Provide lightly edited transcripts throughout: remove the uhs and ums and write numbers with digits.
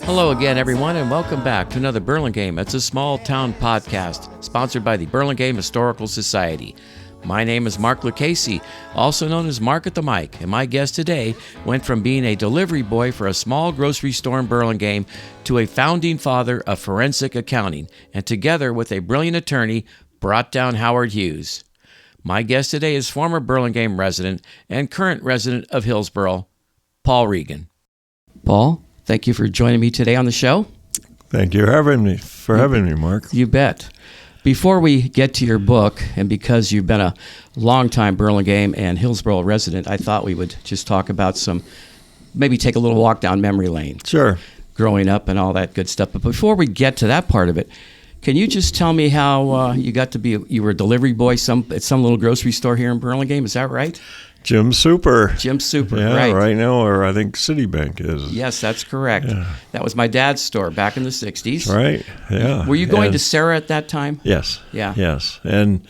Hello again, everyone, and welcome back to another Burlingame. It's a small town podcast sponsored by the Burlingame Historical Society. My name is Mark Lucchese, also known as Mark at the Mic, and my guest today went from being a delivery boy for a small grocery store in Burlingame to a founding father of forensic accounting, and together with a brilliant attorney, brought down Howard Hughes. My guest today is former Burlingame resident and current resident of Hillsborough, Paul Regan. Paul, thank you for joining me today on the show. Thank you for having me, Mark. You bet. Before we get to your book, and because you've been a longtime Burlingame and Hillsborough resident, I thought we would just talk about maybe take a little walk down memory lane. Sure. Growing up and all that good stuff. But before we get to that part of it, can you just tell me how you got to be, you were a delivery boy at some little grocery store here in Burlingame, is that right? Jim Super. Jim Super, yeah, right. Right now, or I think Citibank is. Yes, that's correct. Yeah. That was my dad's store back in the 60s. That's right, yeah. Were you going to Sarah at that time? Yes. Yeah. Yes. And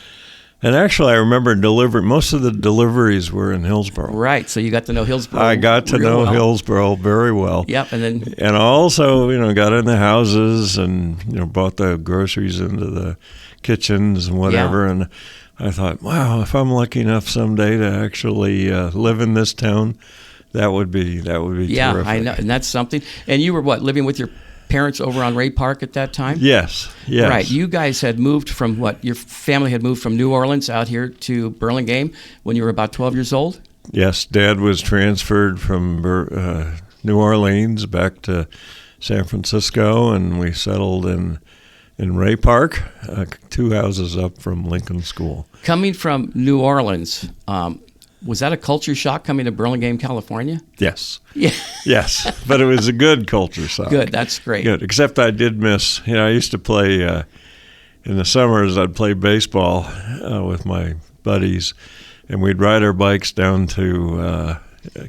actually, I remember most of the deliveries were in Hillsborough. Right, so you got to know Hillsborough. I got to know Hillsborough very well. Yep, and I also, got in the houses and, brought the groceries into the kitchens and whatever, yeah. And I thought, wow, if I'm lucky enough someday to actually live in this town, that would be terrific. Yeah, I know, and that's something. And you were living with your parents over on Ray Park at that time? Yes. Right. You guys had moved from your family had moved from New Orleans out here to Burlingame when you were about 12 years old? Yes, Dad was transferred from New Orleans back to San Francisco, and we settled in Ray Park, 2 houses up from Lincoln School. Coming from New Orleans, was that a culture shock coming to Burlingame, California? Yes. Yeah. Yes, but it was a good culture shock. Good, that's great. Good, except I did miss, I used to play, in the summers I'd play baseball with my buddies, and we'd ride our bikes down to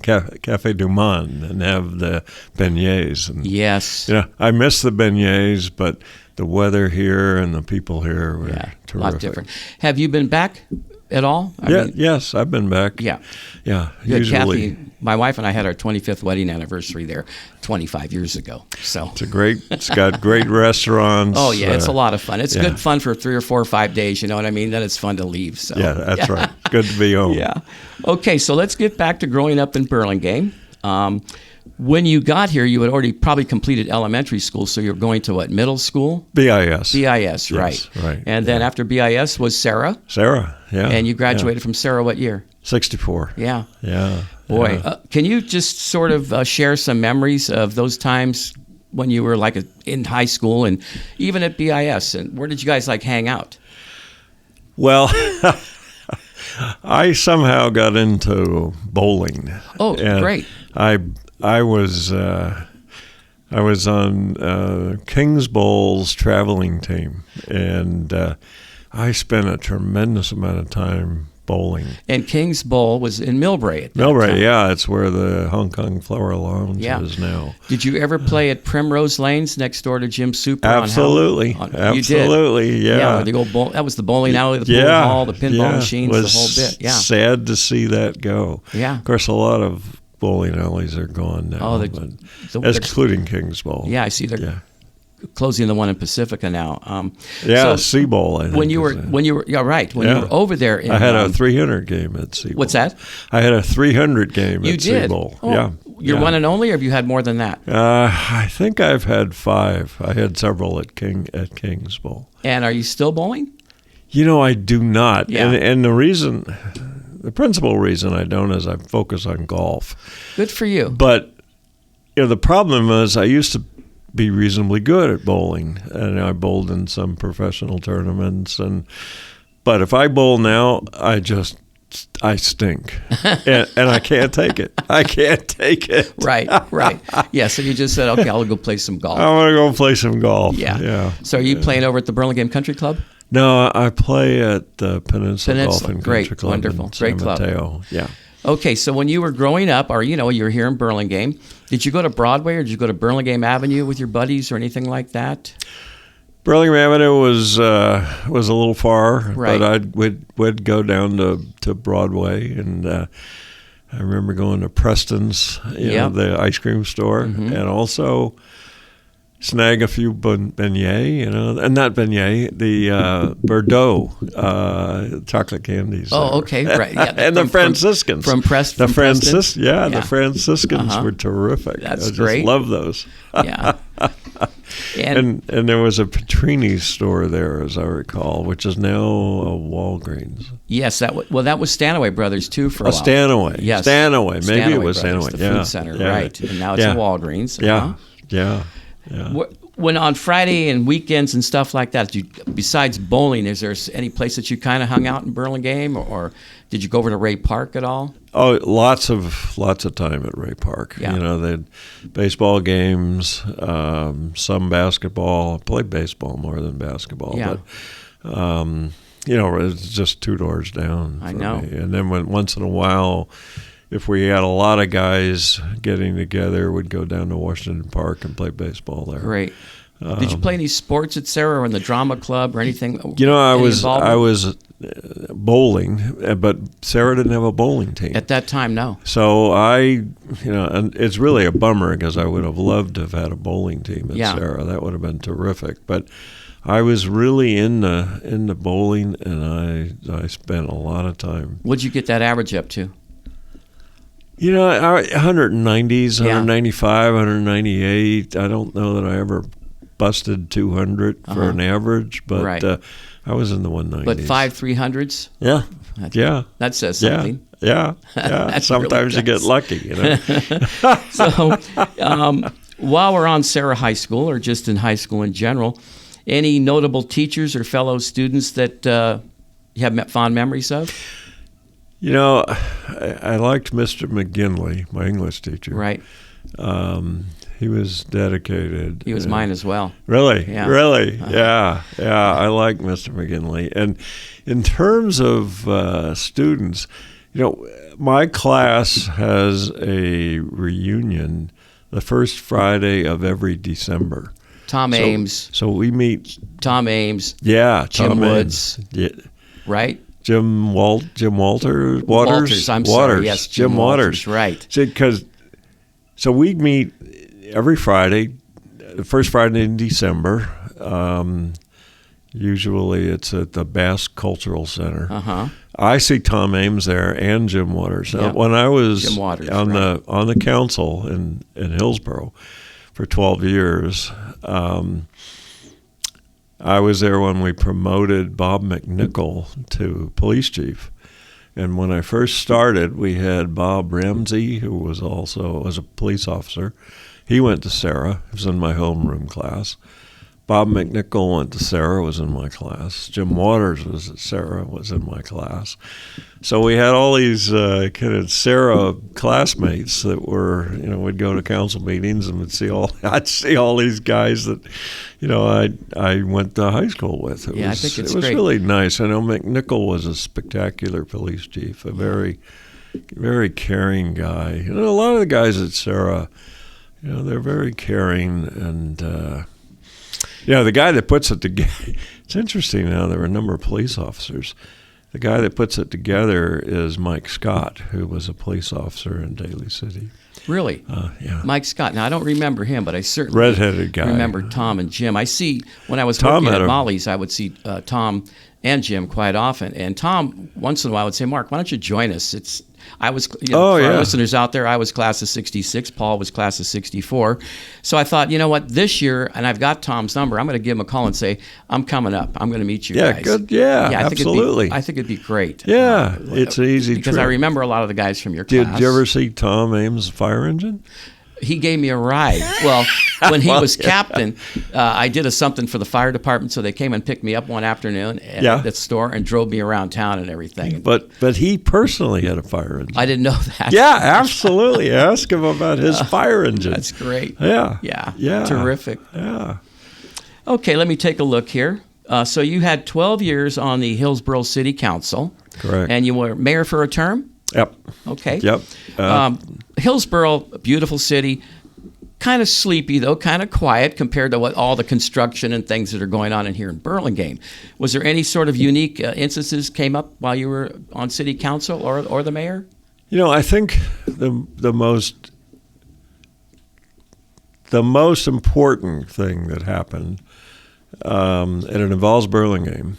Cafe Du Monde and have the beignets. And, yes. I miss the beignets, but the weather here and the people here were terrific. A lot different. Have you been back at all? Yes, I've been back. Yeah. Yeah, usually. Kathy, my wife and I had our 25th wedding anniversary there 25 years ago. So it's got great restaurants. Oh, yeah, it's a lot of fun. It's good fun for 3 or 4 or 5 days, you know what I mean? Then it's fun to leave. So. Yeah, that's right. Good to be home. Yeah. Okay, so let's get back to growing up in Burlingame. When you got here, you had already probably completed elementary school, so you were going to what, middle school? BIS. BIS, right. Right. And then after BIS was Sarah? Sarah, yeah. And you graduated from Sarah what year? 64. Yeah. Yeah. Boy, yeah. Can you just sort of share some memories of those times when you were in high school and even at BIS? And where did you guys hang out? Well, I somehow got into bowling. Oh, great. I was on Kings Bowl's traveling team, and I spent a tremendous amount of time bowling. And Kings Bowl was in Millbrae at that time. Yeah, it's where the Hong Kong Flower Lounge is now. Did you ever play at Primrose Lanes next door to Jim Super? Absolutely. Absolutely, you did. Yeah. The old that was the bowling alley, the pool hall, the pinball machines, the whole bit. Yeah. Sad to see that go. Yeah. Of course, a lot of bowling alleys are gone now, excluding Kings Bowl. Yeah, I see they're closing the one in Pacifica now. C-Bowl. When you were over there, I had a 300 game at C-Bowl. What's that? I had a 300 game at C-Bowl. Oh, yeah. You're one and only, or have you had more than that? I think I've had 5. I had several at Kings Bowl. And are you still bowling? I do not. Yeah. And the principal reason I don't is I focus on golf. Good for you. But the problem is I used to be reasonably good at bowling, and I bowled in some professional tournaments. But if I bowl now, I stink, and I can't take it. I can't take it. Right. Yeah. So you just said, okay, I'll go play some golf. I want to go play some golf. Yeah. So are you playing over at the Burlingame Country Club? No, I play at the Peninsula Golf and Country Club. Wonderful, in great San club. Mateo. Yeah. Okay, so when you were growing up, or you were here in Burlingame, did you go to Broadway or did you go to Burlingame Avenue with your buddies or anything like that? Burlingame Avenue was a little far, right. But we'd go down to Broadway, and I remember going to Preston's, the ice cream store, and also snag a few beignets, and not beignet, the Bordeaux chocolate candies. Oh, okay, right. Yeah, and the Franciscans. From Preston. The Franciscans were terrific. That's I great. just love those. Yeah. And there was a Petrini's store there, as I recall, which is now a Walgreens. Yes, that was Stanaway Brothers too for a while. Stanaway. Yes, Stanaway. Maybe it was Brothers, Stanaway. the yeah. food center, yeah. right? And now it's a Walgreens. Yeah. Yeah. Yeah. When on Friday and weekends and stuff like that, besides bowling, is there any place that you kind of hung out in Burlingame, or did you go over to Ray Park at all? Oh, lots of time at Ray Park. Yeah. They had baseball games, some basketball. I played baseball more than basketball. Yeah. But, it's just 2 doors down. I know. Me. And then once in a while, if we had a lot of guys getting together, we'd go down to Washington Park and play baseball there. Great. Did you play any sports at Sarah or in the drama club or anything? I was bowling, but Sarah didn't have a bowling team at that time. No. So and it's really a bummer because I would have loved to have had a bowling team at Sarah. That would have been terrific. But I was really into bowling, and I spent a lot of time. What'd you get that average up to? 190s, 195, 198. I don't know that I ever busted 200 for an average, but I was in the 190s. But 5 300s? Yeah. That says something. Yeah. Sometimes you get lucky, So, while we're on Sarah High School, or just in high school in general, any notable teachers or fellow students that you have fond memories of? I liked Mr. McGinley, my English teacher. Right. He was dedicated. He was mine as well. Really? Yeah. Really? Yeah. I like Mr. McGinley. And in terms of students, my class has a reunion the first Friday of every December. Tom Ames. So we meet. Tom Ames. Yeah. Jim Woods. Yeah. Right? Jim Waters. I'm sorry. Yes, Jim Waters. Right. So we meet every Friday, the first Friday in December. Usually it's at the Bass Cultural Center. Uh-huh. I see Tom Ames there and Jim Waters. Yeah. When I was Jim Waters, on the council in Hillsborough for 12 years, I was there when we promoted Bob McNichol to police chief. And when I first started, we had Bob Ramsey, who was a police officer. He went to Sarah. He was in my homeroom class. Bob McNichol went to Sarah, was in my class. Jim Waters was at Sarah, was in my class. So we had all these kind of Sarah classmates that were, we'd go to council meetings and I'd see all these guys that, I went to high school with. I think it's great. Great. Really nice. I know McNichol was a spectacular police chief, a very, very caring guy. A lot of the guys at Sarah, they're very caring and. The guy that puts it together, it's interesting now, there are a number of police officers. The guy that puts it together is Mike Scott, who was a police officer in Daly City. Really? Yeah. Mike Scott. Now, I don't remember him, but I certainly redheaded guy. Remember Tom and Jim. I see, when I was working at Molly's, I would see Tom and Jim quite often. And Tom, once in a while, would say, Mark, why don't you join us? For our listeners out there, I was class of 66. Paul was class of 64. So I thought, this year, and I've got Tom's number, I'm going to give him a call and say, I'm coming up. I'm going to meet you guys. Yeah, good. Yeah, absolutely. I think it'd be great. Yeah, it's an easy because trip. I remember a lot of the guys from your class. Did you ever see Tom Ames' fire engine? He gave me a ride. Well, when he was captain, I did something for the fire department, so they came and picked me up one afternoon at the store and drove me around town and everything. But he personally had a fire engine. I didn't know that. Yeah, absolutely. Ask him about his fire engine. That's great. Yeah. Terrific. Yeah. Okay, let me take a look here. So you had 12 years on the Hillsborough City Council. Correct. And you were mayor for a term? Yep. Okay. Yep. Hillsborough, a beautiful city, kind of sleepy though, kind of quiet compared to all the construction and things that are going on in here in Burlingame. Was there any sort of unique instances came up while you were on city council or the mayor? I think the most the most important thing that happened, and it involves Burlingame.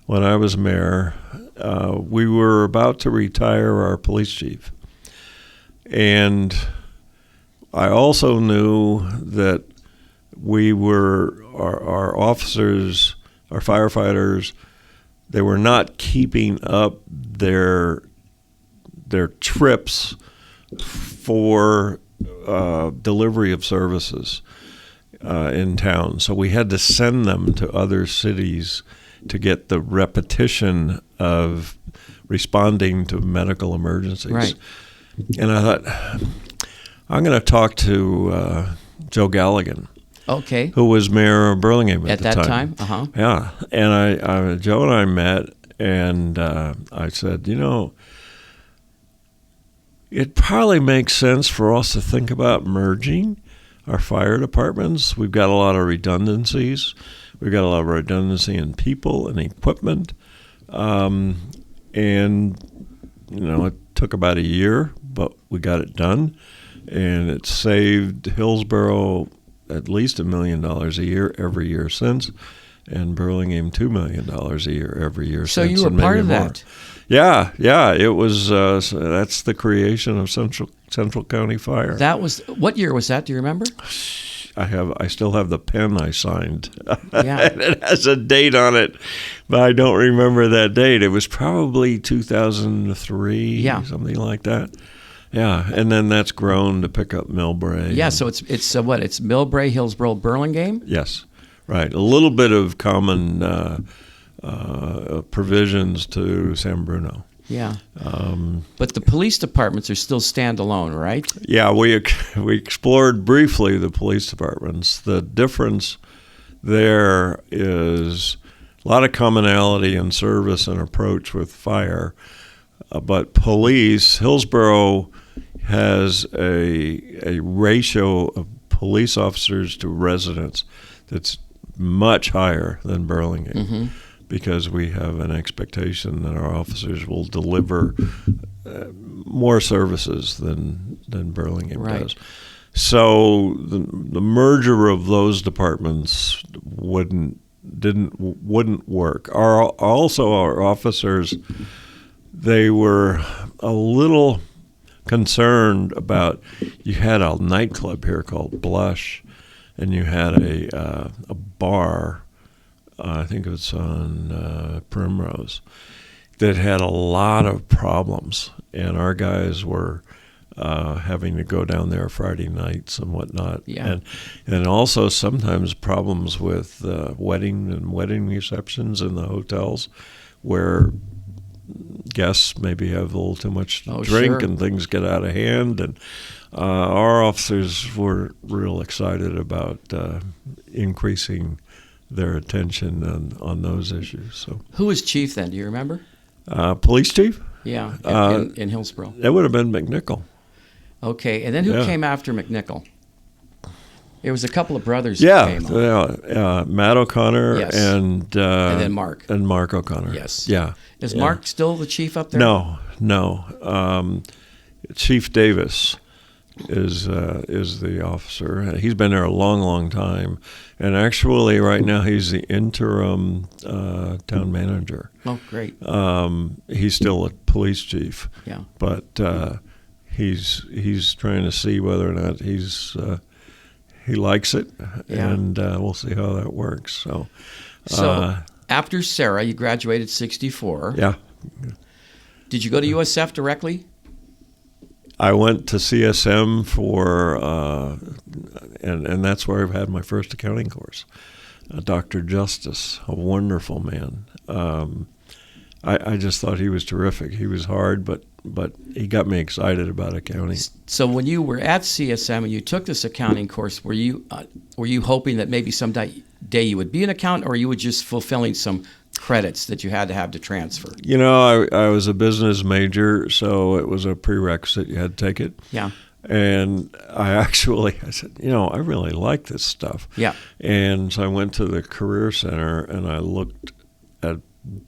When I was mayor, we were about to retire our police chief. And I also knew that our officers, our firefighters, they were not keeping up their trips for delivery of services in town. So we had to send them to other cities to get the repetition of responding to medical emergencies. Right. And I thought, I'm going to talk to Joe Galligan, Okay. who was mayor of Burlingame at the that time. Uh-huh. Yeah. And Joe and I met, and I said, it probably makes sense for us to think about merging our fire departments. We've got a lot of redundancies. We've got a lot of redundancy in people and equipment. And, it took about a year, but we got it done. And it saved Hillsborough at least $1 million a year every year since, and Burlingame $2 million a year every year So since. you were part of more. that. Yeah. It was. That's the creation of Central County Fire. What year was that? Do you remember? I still have the pen I signed. Yeah. It has a date on it, but I don't remember that date. It was probably 2003, something like that. Yeah, and then that's grown to pick up Millbrae. Yeah, so it's what? It's Millbrae, Hillsborough, Burlingame? Yes, right. A little bit of common provisions to San Bruno. Yeah. But the police departments are still standalone, right? Yeah, we explored briefly the police departments. The difference there is a lot of commonality in service and approach with fire, but police, Hillsborough has a ratio of police officers to residents that's much higher than Burlingame, because we have an expectation that our officers will deliver more services than Burlingame does. So the merger of those departments wouldn't work. Our officers, they were a little concerned about, you had a nightclub here called Blush, and you had a bar, I think it was on Primrose, that had a lot of problems, and our guys were having to go down there Friday nights and whatnot. Yeah. And also sometimes problems with wedding receptions in the hotels, where guests maybe have a little too much to drink, and things get out of hand. And our officers were real excited about increasing their attention on those issues. So, who was chief then? Do you remember? Police chief? Yeah, in Hillsborough. That would have been McNichol. Okay, and then who came after McNichol? There was a couple of brothers that came on. Matt O'Connor and then Mark. And Mark O'Connor. Yes. Yeah. Is Mark still the chief up there? No. Chief Davis is the officer. He's been there a long, long time, and actually right now he's the interim town manager. Oh, great. He's still a police chief. Yeah. But he's trying to see whether or not he likes it, and we'll see how that works. So after Sarah, you graduated 1964. Yeah. Did you go to USF directly? I went to CSM for, and that's where I've had my first accounting course. Dr. Justice, a wonderful man. I just thought he was terrific. He was hard, but he got me excited about accounting. So when you were at CSM and you took this accounting course, were you hoping that maybe someday you would be an accountant, or you were just fulfilling some credits that you had to have to transfer? I was a business major, so it was a prerequisite. You had to take it. Yeah. And I said, I really like this stuff. Yeah. And so I went to the Career Center and I looked at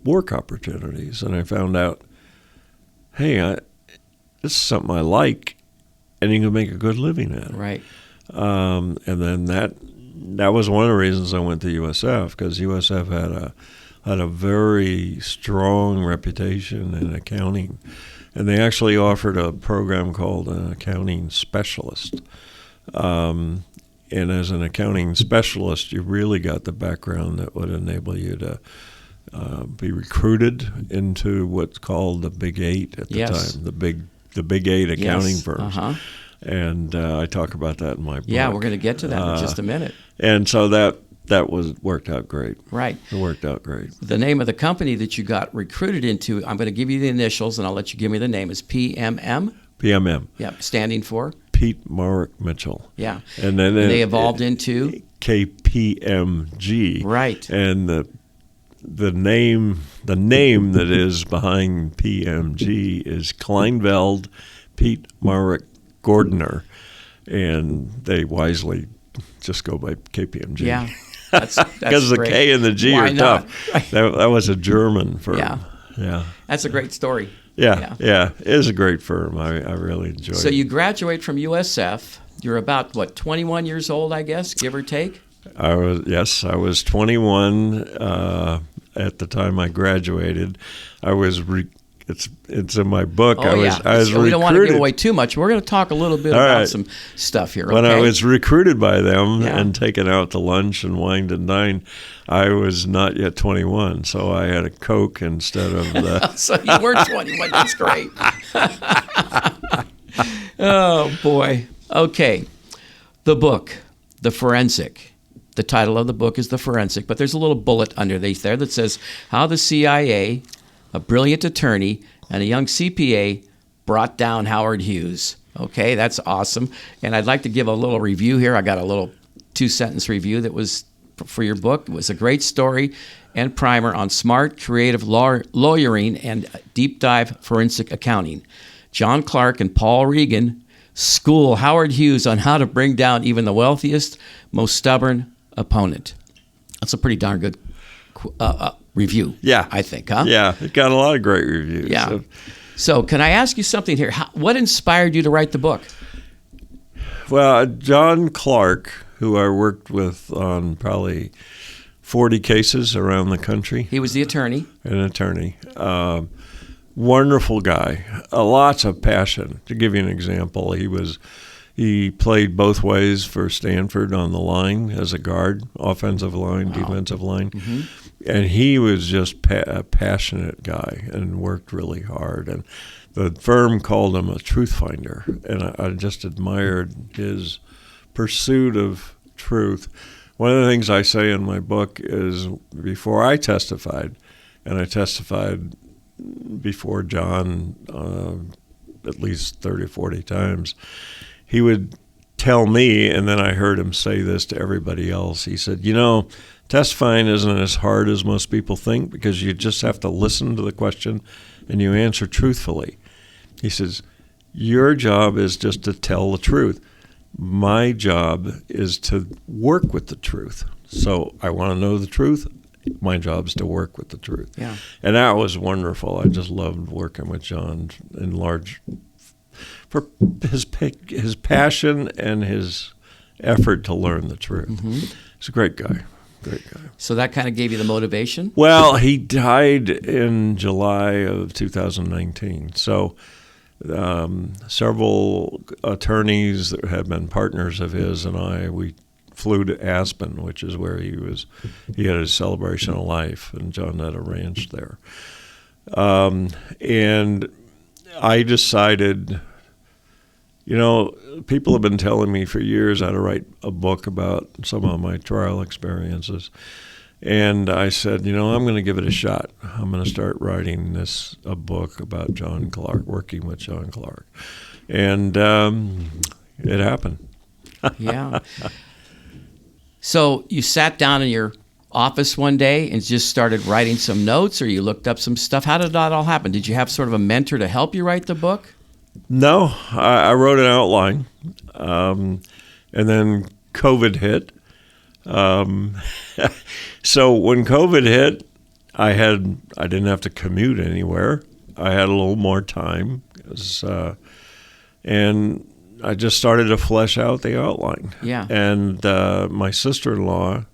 work opportunities, and I found out, hey, this is something I like, and you can make a good living at it. Right. And then that was one of the reasons I went to USF, because USF had a very strong reputation in accounting, and they actually offered a program called an accounting specialist. And as an accounting specialist, you really got the background that would enable you to be recruited into what's called the Big Eight at the time, the Big Eight accounting firms. Uh-huh. And I talk about that in my book. Yeah, we're going to get to that in just a minute. And so that worked out great. Right. It worked out great. The name of the company that you got recruited into, I'm going to give you the initials, and I'll let you give me the name, is PMM. PMM. Yep, standing for? Pete Marwick Mitchell. Yeah. And then they evolved into? KPMG. Right. And the name that is behind PMG is Kleinveld Pete Marwick Gordner, and they wisely just go by KPMG. Yeah. That's because the great. K and the G Why are not? tough. That was a German firm. Yeah. That's a great story. Yeah. It is a great firm. I really enjoy it. So you graduate from USF. You're about, 21 years old, I guess, give or take? I was 21 at the time I graduated. I was it's in my book. I was recruited. We don't want to give away too much. We're going to talk a little bit about some stuff here. When okay? I was recruited by them and taken out to lunch and wined and dine, I was not yet 21, so I had a Coke instead of the. So you were 21. That's great. Oh boy. Okay, the book, The Forensic. The title of the book is The Forensic, but there's a little bullet underneath there that says how the CIA, a brilliant attorney, and a young CPA brought down Howard Hughes. Okay, that's awesome. And I'd like to give a little review here. I got a little 2-sentence review that was for your book. It was a great story and primer on smart, creative lawyering and deep dive forensic accounting. John Clark and Paul Regan school Howard Hughes on how to bring down even the wealthiest, most stubborn opponent. That's a pretty darn good review, I think, huh? Yeah, it got a lot of great reviews. Yeah. So can I ask you something here? What inspired you to write the book? Well, John Clark, who I worked with on probably 40 cases around the country. He was the attorney. An attorney. Wonderful guy. Lots of passion. To give you an example, he played both ways for Stanford on the line as a guard, offensive line, defensive line. Mm-hmm. And he was just a passionate guy and worked really hard. And the firm called him a truth finder. And I just admired his pursuit of truth. One of the things I say in my book is before I testified, and I testified before John at least 30, 40 times, he would tell me, and then I heard him say this to everybody else. He said, testifying isn't as hard as most people think because you just have to listen to the question and you answer truthfully. He says, your job is just to tell the truth. My job is to work with the truth. So I want to know the truth. My job is to work with the truth. Yeah. And that was wonderful. I just loved working with John in large for his passion and his effort to learn the truth. Mm-hmm. He's a great guy. Great guy. So that kind of gave you the motivation? Well, he died in July of 2019. So several attorneys that had been partners of his and we flew to Aspen, which is where he had his celebration of life, and John had a ranch there. And I decided, people have been telling me for years how to write a book about some of my trial experiences. And I said, I'm going to give it a shot. I'm going to start writing a book about John Clark, working with John Clark. And it happened. Yeah. So you sat down in your office one day and just started writing some notes, or you looked up some stuff? How did that all happen? Did you have sort of a mentor to help you write the book? No, I wrote an outline, and then COVID hit. So when COVID hit, I didn't have to commute anywhere. I had a little more time, and I just started to flesh out the outline. Yeah. And my sister-in-law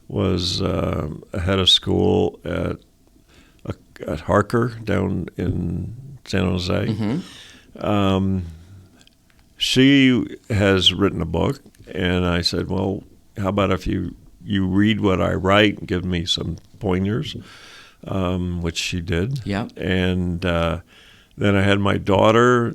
was head of school at Harker down in San Jose. Mm-hmm. She has written a book, and I said, well, how about if you read what I write and give me some pointers, which she did. Yeah. And then I had my daughter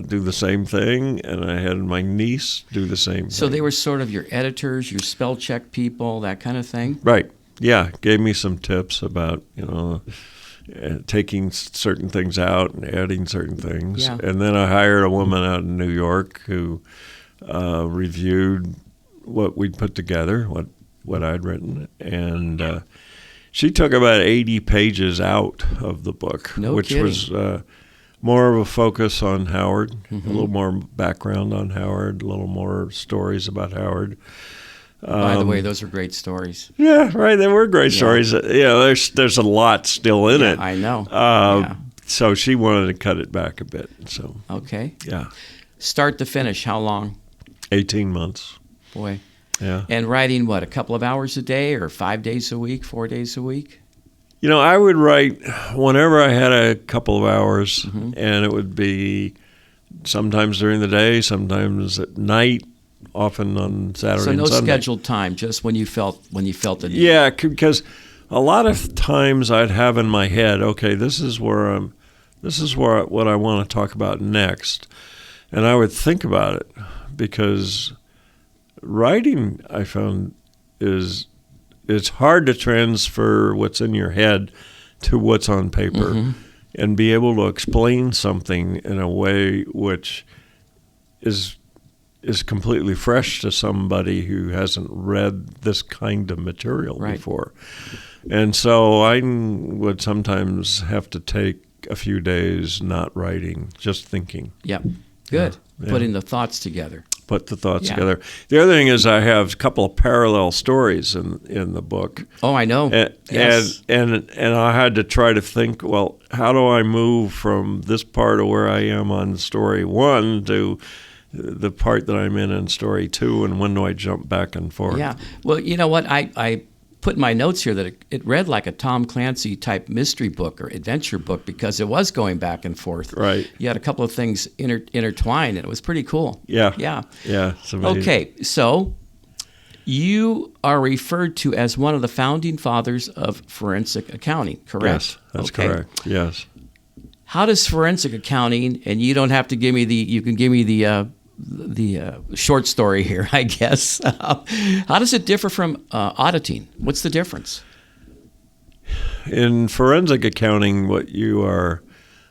do the same thing, and I had my niece do the same thing. So they were sort of your editors, your spell check people, that kind of thing? Right. Yeah. Gave me some tips about, taking certain things out and adding certain things. Yeah. And then I hired a woman out in New York who reviewed what we'd put together, what I'd written. And she took about 80 pages out of the book, which kidding. Was more of a focus on Howard, Mm-hmm. a little more background on Howard, a little more stories about Howard. By the way, those are great stories. Yeah, right. They were great Yeah. stories. There's a lot still in it. I know. So she wanted to cut it back a bit. So Okay. yeah, Start to finish, how long? 18 months. Boy. Yeah. And writing, what, a couple of hours a day or 5 days a week, 4 days a week? I would write whenever I had a couple of hours, Mm-hmm. and it would be sometimes during the day, sometimes at night, often on Saturday So and no Sunday. scheduled time, just when you felt the need. Yeah, because a lot of times I'd have in my head, okay, this is what I want to talk about next, and I would think about it, because writing, I found, it's hard to transfer what's in your head to what's on paper, Mm-hmm. and be able to explain something in a way which is completely fresh to somebody who hasn't read this kind of material Right. before. And so I would sometimes have to take a few days not writing, just thinking. Yep. Good. Yeah. Putting the thoughts together. Put the thoughts Yeah. together. The other thing is I have a couple of parallel stories in the book. Oh, I know. Yes. And I had to try to think, well, how do I move from this part of where I am on story one to the part that I'm in story two, and when do I jump back and forth? Yeah. Well, you know what? I put in my notes here that it read like a Tom Clancy type mystery book or adventure book, because it was going back and forth. Right. You had a couple of things intertwined, and it was pretty cool. Yeah. Yeah. Yeah. It's amazing. Okay. So you are referred to as one of the founding fathers of forensic accounting, correct? Yes, that's Okay. correct. Yes. How does forensic accounting, and you don't have to give me you can give me the short story here, I guess. How does it differ from auditing? What's the difference? In forensic accounting, what you are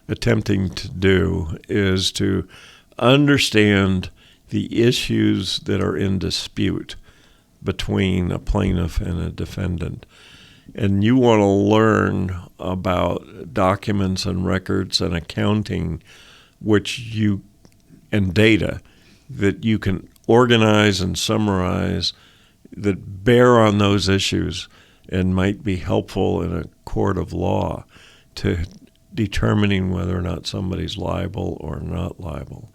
attempting to do is to understand the issues that are in dispute between a plaintiff and a defendant. And you want to learn about documents and records and accounting and data that you can organize and summarize that bear on those issues and might be helpful in a court of law to determining whether or not somebody's liable or not liable.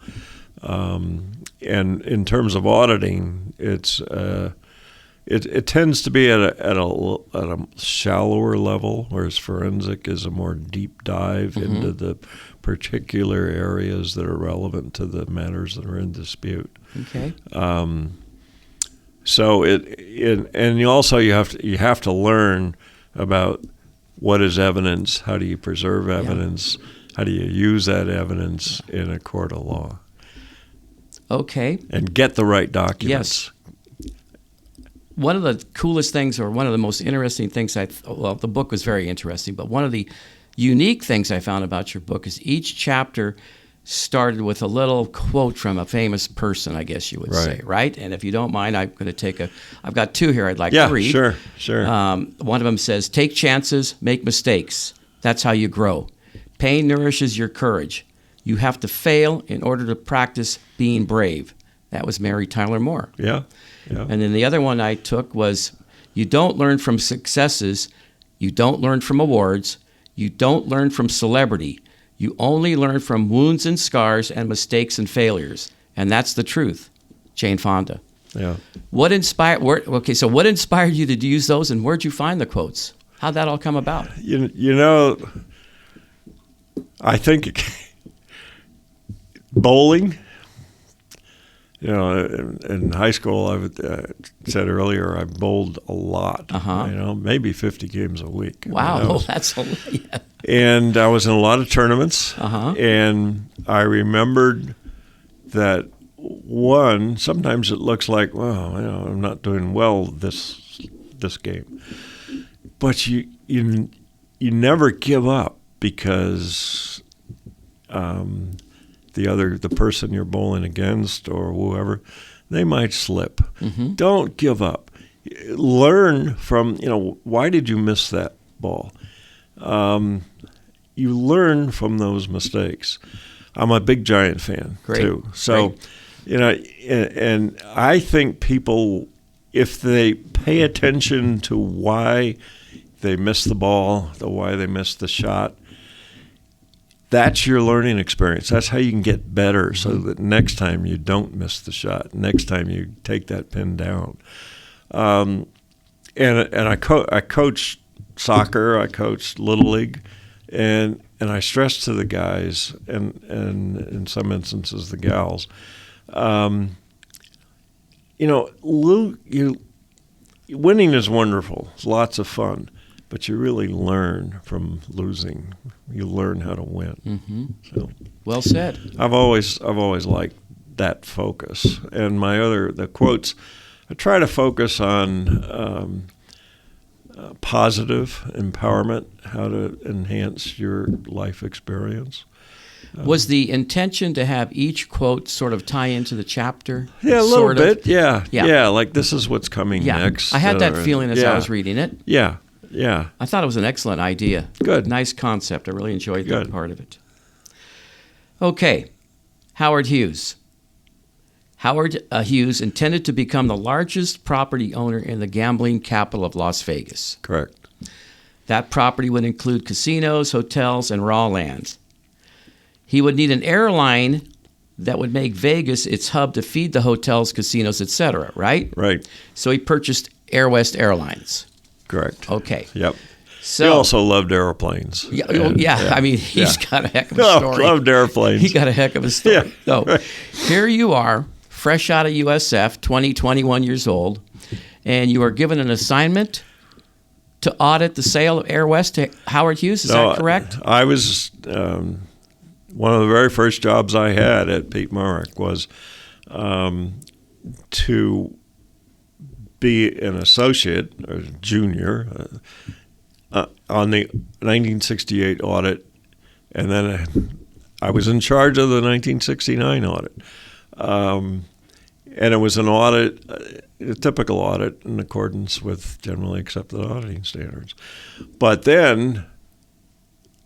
And in terms of auditing, it tends to be at a shallower level, whereas forensic is a more deep dive Mm-hmm. into the particular areas that are relevant to the matters that are in dispute. Okay. So and you have to learn about what is evidence, how do you preserve evidence, how do you use that evidence in a court of law, Okay. and get the right documents. Yes. One of the coolest things, or one of the most interesting things the book was very interesting, but one of the unique things I found about your book is each chapter started with a little quote from a famous person, I guess you would say, right? And if you don't mind, I'm going to I've got two here I'd like to read. Yeah, sure. One of them says, "Take chances, make mistakes. That's how you grow. Pain nourishes your courage. You have to fail in order to practice being brave." That was Mary Tyler Moore. Yeah. And then the other one I took was, "You don't learn from successes. You don't learn from awards. You don't learn from celebrity. You only learn from wounds and scars and mistakes and failures. And that's the truth. Jane Fonda. Yeah. What inspired you to use those, and where'd you find the quotes? How'd that all come about? You know, I think bowling, you know, in high school, I said earlier, I bowled a lot, you know, maybe 50 games a week. Wow, that's a lot. Yeah. And I was in a lot of tournaments, and I remembered that sometimes it looks like, well, you know, I'm not doing well this game. But you never give up because the person you're bowling against or whoever, they might slip. Mm-hmm. Don't give up. Learn from, you know, why did you miss that ball? You learn from those mistakes. I'm a big Giant fan too. So, you know, and I think people, if they pay attention to why they missed the ball, why they missed the shot, that's your learning experience. That's how you can get better so that next time you don't miss the shot, next time you take that pin down. And I coached soccer, I coached Little League, and I stress to the guys and in some instances the gals, you know, winning is wonderful. It's lots of fun, but you really learn from losing. You learn how to win. Mm-hmm. So, well said. I've always liked that focus. And the quotes, I try to focus on positive empowerment, how to enhance your life experience. Was the intention to have each quote sort of tie into the chapter? Yeah, a little bit. Yeah. Like this is what's coming next. I had that feeling as I was reading it. Yeah. I thought it was an excellent idea. Good. Nice concept. I really enjoyed that part of it. Okay, Howard Hughes. Howard Hughes intended to become the largest property owner in the gambling capital of Las Vegas. Correct. That property would include casinos, hotels, and raw lands. He would need an airline that would make Vegas its hub to feed the hotels, casinos, etc., right? Right. So he purchased Air West Airlines. Correct. Okay. Yep. So, he also loved airplanes. Yeah. I mean, he's got a heck of a story. Loved airplanes. He got a heck of a story. Yeah. So here you are, fresh out of USF, 21 years old, and you are given an assignment to audit the sale of Air West to Howard Hughes. Is that correct? I was one of the very first jobs I had at Pete Marek was to be an associate or junior on the 1968 audit, and then I was in charge of the 1969 audit. And it was an audit, a typical audit in accordance with generally accepted auditing standards. But then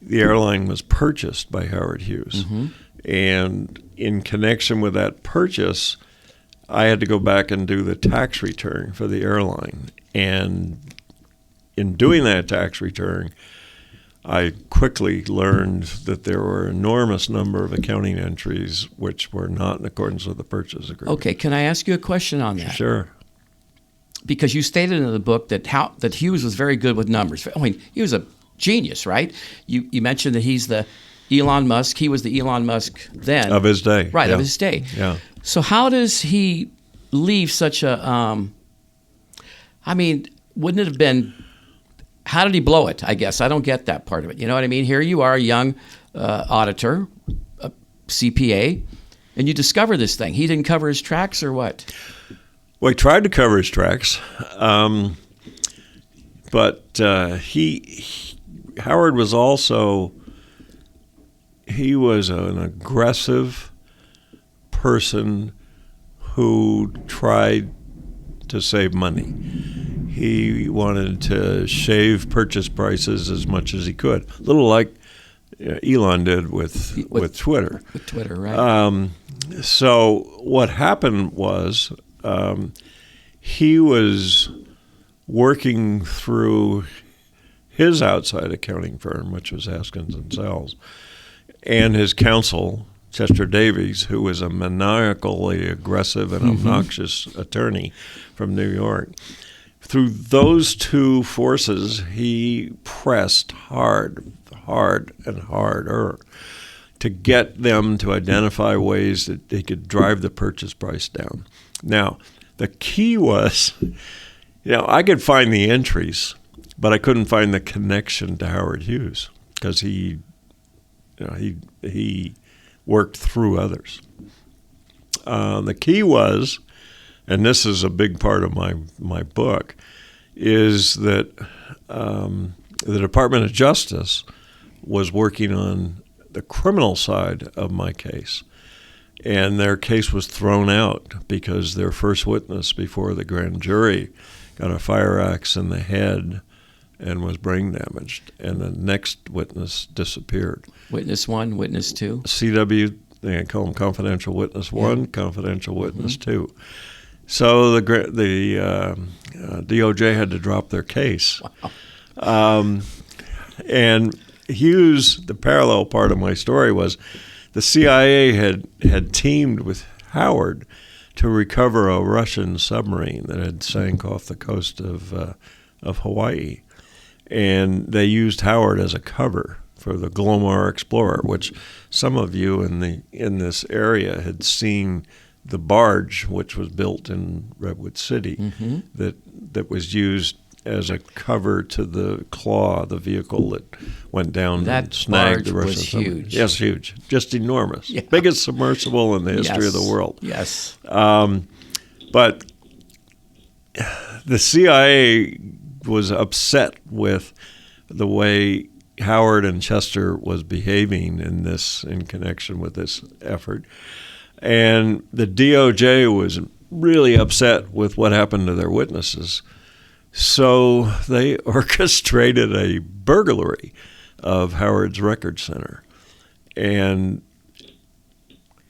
the airline was purchased by Howard Hughes. Mm-hmm. And in connection with that purchase, I had to go back and do the tax return for the airline. And in doing that tax return, I quickly learned that there were an enormous number of accounting entries which were not in accordance with the purchase agreement. Okay, can I ask you a question on that? Sure. Because you stated in the book that Hughes was very good with numbers. I mean, he was a genius, right? You mentioned that he's the Elon Musk. He was the Elon Musk then. Of his day. Right, of his day. Yeah. So how does he leave such a, wouldn't it have been, how did he blow it, I guess? I don't get that part of it. You know what I mean? Here you are, a young auditor, a CPA, and you discover this thing. He didn't cover his tracks or what? Well, he tried to cover his tracks, but Howard was also, he was an aggressive person who tried to save money. He wanted to shave purchase prices as much as he could, a little like Elon did with Twitter. With Twitter, right. So what happened was he was working through his outside accounting firm, which was Haskins & Sells, and his counsel, Chester Davies, who was a maniacally aggressive and obnoxious attorney from New York. Through those two forces, he pressed hard and harder to get them to identify ways that they could drive the purchase price down. Now, the key was, I could find the entries, but I couldn't find the connection to Howard Hughes because he worked through others. The key was, and this is a big part of my book, is that the Department of Justice was working on the criminal side of my case. And their case was thrown out because their first witness before the grand jury got a fire axe in the head and was brain damaged. And the next witness disappeared. Witness 1, witness 2? CW, they call them confidential witness 1, confidential witness 2. So the DOJ had to drop their case. Wow. And Hughes, the parallel part of my story was the CIA had teamed with Howard to recover a Russian submarine that had sank off the coast of Hawaii. And they used Howard as a cover for the Glomar Explorer, which some of you in this area had seen the barge, which was built in Redwood City, that was used as a cover to the Claw, the vehicle that went down and snagged the Russian submarine. Huge. Yes, huge. Just enormous. Yeah. Biggest submersible in the history of the world. Yes. But the CIA was upset with the way Howard and Chester was behaving in connection with this effort. And the DOJ was really upset with what happened to their witnesses. So they orchestrated a burglary of Howard's record center. And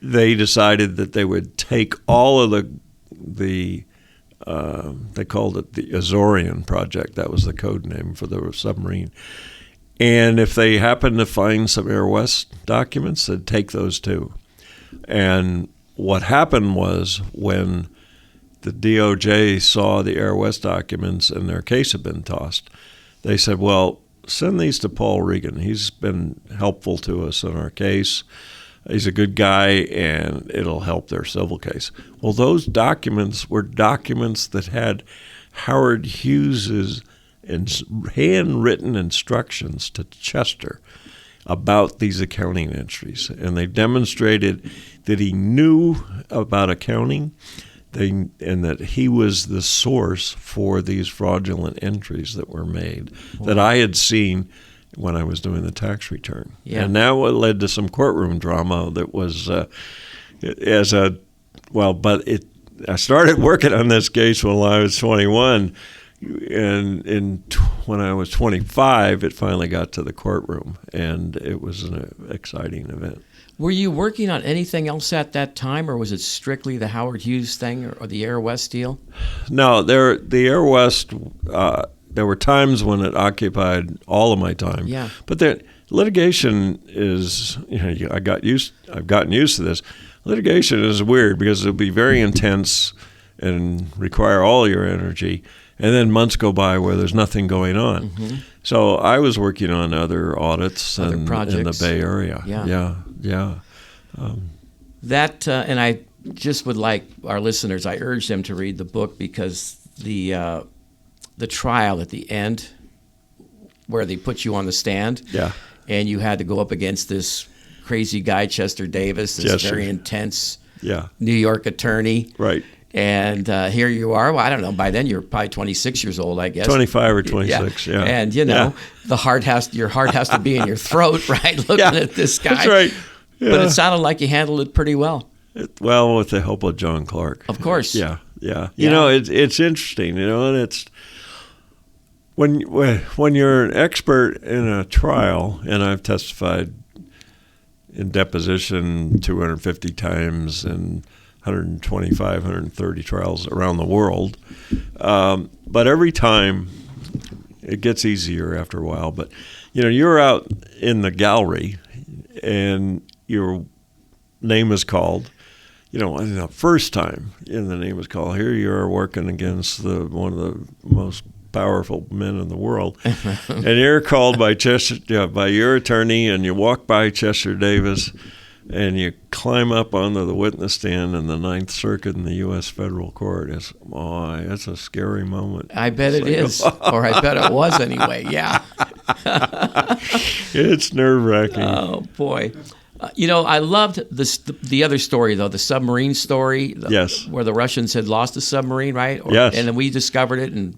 they decided that they would take all of the they called it the Azorian Project. That was the code name for the submarine. And if they happened to find some Air West documents, they'd take those too. And what happened was when the DOJ saw the Air West documents and their case had been tossed, they said, well, send these to Paul Regan. He's been helpful to us in our case. He's a good guy, and it'll help their civil case. Well, those documents were documents that had Howard Hughes's handwritten instructions to Chester about these accounting entries, and they demonstrated that he knew about accounting, and that he was the source for these fraudulent entries that were made that I had seen when I was doing the tax return. Yeah. And now it led to some courtroom drama that was I started working on this case when I was 21, and when I was 25, it finally got to the courtroom, and it was an exciting event. Were you working on anything else at that time, or was it strictly the Howard Hughes thing or the Air West deal? No, the Air West, there were times when it occupied all of my time. Yeah. But the litigation is, I've gotten used to this. Litigation is weird because it'll be very intense and require all your energy, and then months go by where there's nothing going on. Mm-hmm. So I was working on other audits in the Bay Area. Yeah. And I just would like our listeners, I urge them to read the book because the trial at the end where they put you on the stand and you had to go up against this crazy guy, Chester Davis, this very intense New York attorney. Right. And here you are. Well, I don't know. By then, you're probably 26 years old, I guess. 25 or 26, yeah. And, your heart has to be in your throat, right, looking at this guy. That's right. Yeah. But it sounded like you handled it pretty well. Well, with the help of John Clark. Of course. Yeah. It's interesting, and it's when you're an expert in a trial, and I've testified in deposition 250 times and 125, 130 trials around the world. But every time it gets easier after a while. But, you're out in the gallery and you're name is called. The first time the name is called, here you are working against one of the most powerful men in the world, and you're called by by your attorney, and you walk by Chester Davis, and you climb up onto the witness stand in the Ninth Circuit in the U.S. Federal Court. It's a scary moment. I bet it is, or I bet it was anyway. Yeah, it's nerve-wracking. Oh boy. I loved the other story, though, the submarine story. Yes. Where the Russians had lost a submarine, right? Yes. And then we discovered it, and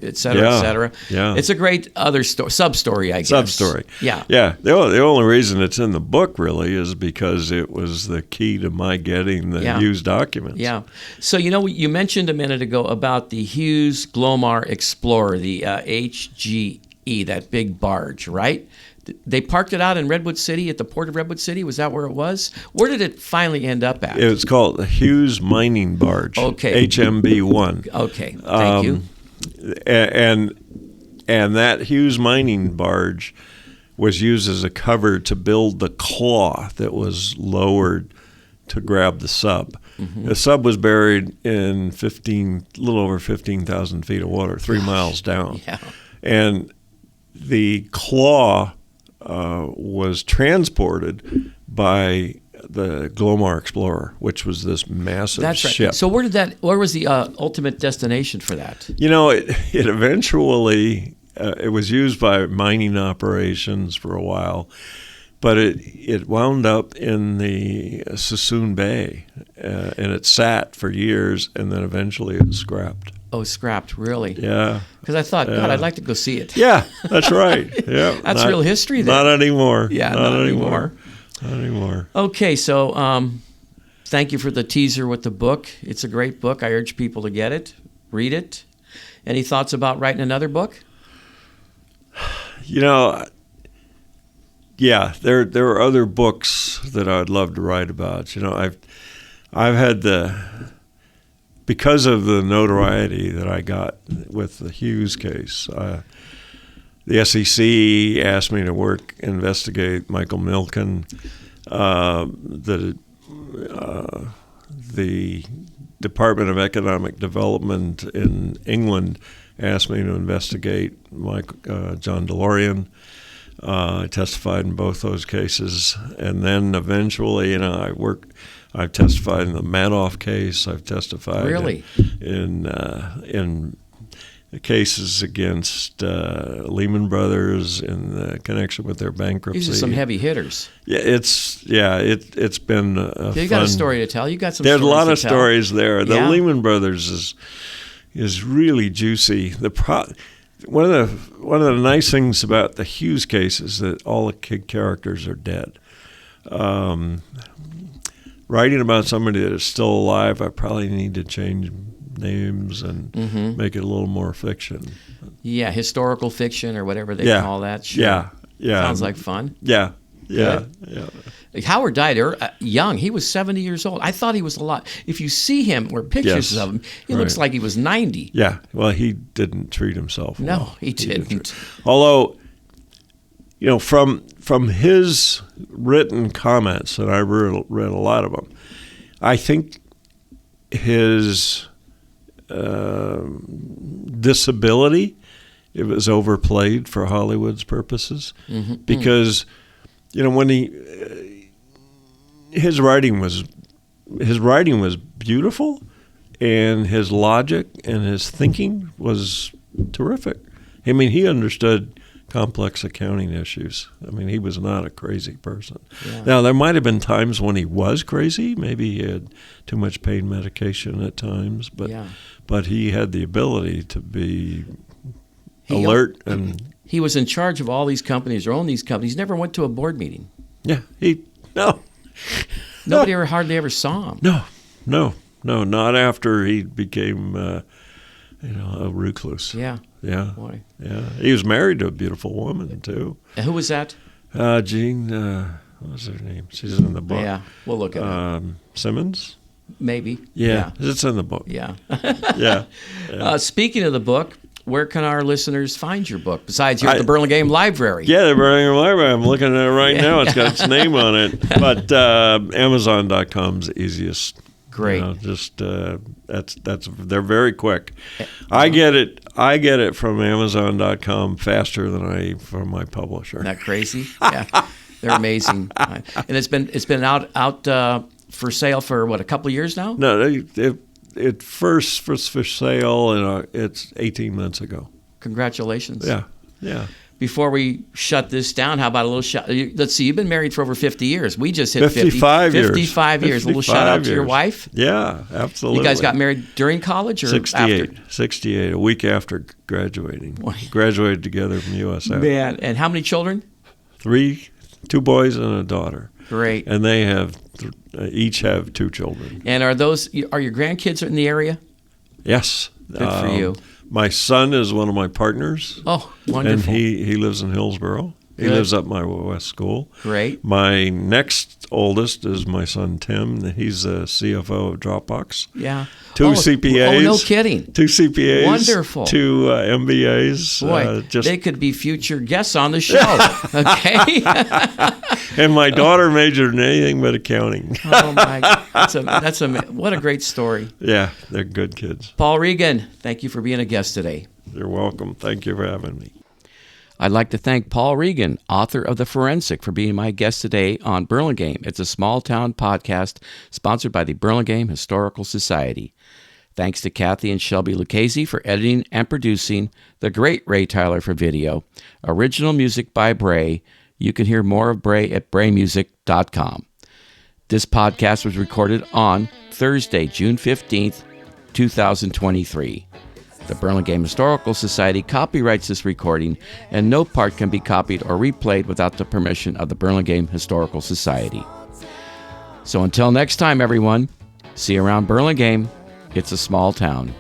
et cetera, et cetera. Yeah. It's a great other sub-story, I guess. Sub-story. Yeah. Yeah. The only reason it's in the book, really, is because it was the key to my getting the Hughes documents. Yeah. So, you mentioned a minute ago about the Hughes Glomar Explorer, the HGE, that big barge, right? They parked it out in Redwood City, at the port of Redwood City. Was that where it was? Where did it finally end up at? It was called the Hughes Mining Barge. Okay. HMB-1. Okay. Thank you. And that Hughes Mining Barge was used as a cover to build the claw that was lowered to grab the sub. Mm-hmm. The sub was buried in a little over 15,000 feet of water, 3 miles down. Yeah. And the claw was transported by the Glomar Explorer, which was this massive ship. Right. So where was the ultimate destination for that? It eventually, it was used by mining operations for a while, but it wound up in the Sassoon Bay, and it sat for years, and then eventually it was scrapped. Oh, scrapped, really? Yeah. Because I thought, God, I'd like to go see it. Yeah, that's right. Yeah, that's real history there. Not anymore. Yeah, not anymore. Not anymore. Okay, so thank you for the teaser with the book. It's a great book. I urge people to get it, read it. Any thoughts about writing another book? Yeah, there are other books that I'd love to write about. I've had because of the notoriety that I got with the Hughes case, the SEC asked me to investigate Michael Milken. The Department of Economic Development in England asked me to investigate John DeLorean. I testified in both those cases, and then eventually, I've testified in the Madoff case. I've testified in the cases against Lehman Brothers in connection with their bankruptcy. These are some heavy hitters. Yeah, it's been you got a story to tell. You got some. There's stories a lot to of tell. stories there. The Lehman Brothers is really juicy. One of the nice things about the Hughes case is that all the key characters are dead. Writing about somebody that is still alive, I probably need to change names and make it a little more fiction. Yeah, historical fiction or whatever they call that. Sure. Yeah. Sounds like fun. Yeah. Howard died young. He was 70 years old. I thought he was a lot. If you see him or pictures of him, he looks like he was 90. Yeah. Well, he didn't treat himself well. No, he didn't. Although, from his written comments, and I read a lot of them, I think his disability, it was overplayed for Hollywood's purposes, because when his writing was beautiful, and his logic and his thinking was terrific. I mean, he understood complex accounting issues. I mean, he was not a crazy person. Yeah. Now, there might have been times when he was crazy. Maybe he had too much pain medication at times, but he had the ability to be alert. And he was in charge of all these companies or owned these companies. He never went to a board meeting. Yeah, Nobody hardly ever saw him. No, not after he became a recluse. Yeah. Yeah. Boy. Yeah. He was married to a beautiful woman, too. And who was that? Jean, what was her name? She's in the book. Yeah, we'll look at it. Simmons? Maybe. Yeah. It's in the book. Yeah. Yeah. Speaking of the book, where can our listeners find your book besides here at the Burlingame Library? Yeah, the Burlingame Library. I'm looking at it right now. It's got its name on it. But Amazon.com's the easiest. Great. That's they're very quick. I get it from Amazon.com faster than from my publisher. Isn't that crazy? Yeah, they're amazing. And it's been out for sale for what, a couple of years now? No, it first was for sale, and it's 18 months ago. Congratulations. Yeah. Before we shut this down, how about a little shout? Let's see, you've been married for over 50 years. We just hit 55 years. 55 years. A little shout out to your wife. Yeah, absolutely. You guys got married during college or 68, after? 68, a week after graduating. Graduated together from USF. Man, and how many children? 2 boys and a daughter. Great. And they have each have 2 children. And are your grandkids in the area? Yes. Good for you. My son is one of my partners. Oh, wonderful. And he lives in Hillsborough. He Good. lives up my West School. Great. My next oldest is my son Tim. He's a CFO of Dropbox. Yeah. 2 CPAs. Oh, no kidding. 2 CPAs. Wonderful. 2 MBAs. Boy, they could be future guests on the show. Okay. And my daughter majored in anything but accounting. Oh my! What a great story. Yeah, they're good kids. Paul Regan, thank you for being a guest today. You're welcome. Thank you for having me. I'd like to thank Paul Regan, author of The Forensic, for being my guest today on Burlingame. It's a small-town podcast sponsored by the Burlingame Historical Society. Thanks to Kathy and Shelby Lucchese for editing and producing, the great Ray Tyler for video, original music by Bray. You can hear more of Bray at braymusic.com. This podcast was recorded on Thursday, June 15th, 2023. The Burlingame Historical Society copyrights this recording, and no part can be copied or replayed without the permission of the Burlingame Historical Society. So until next time, everyone, see you around Burlingame. It's a small town.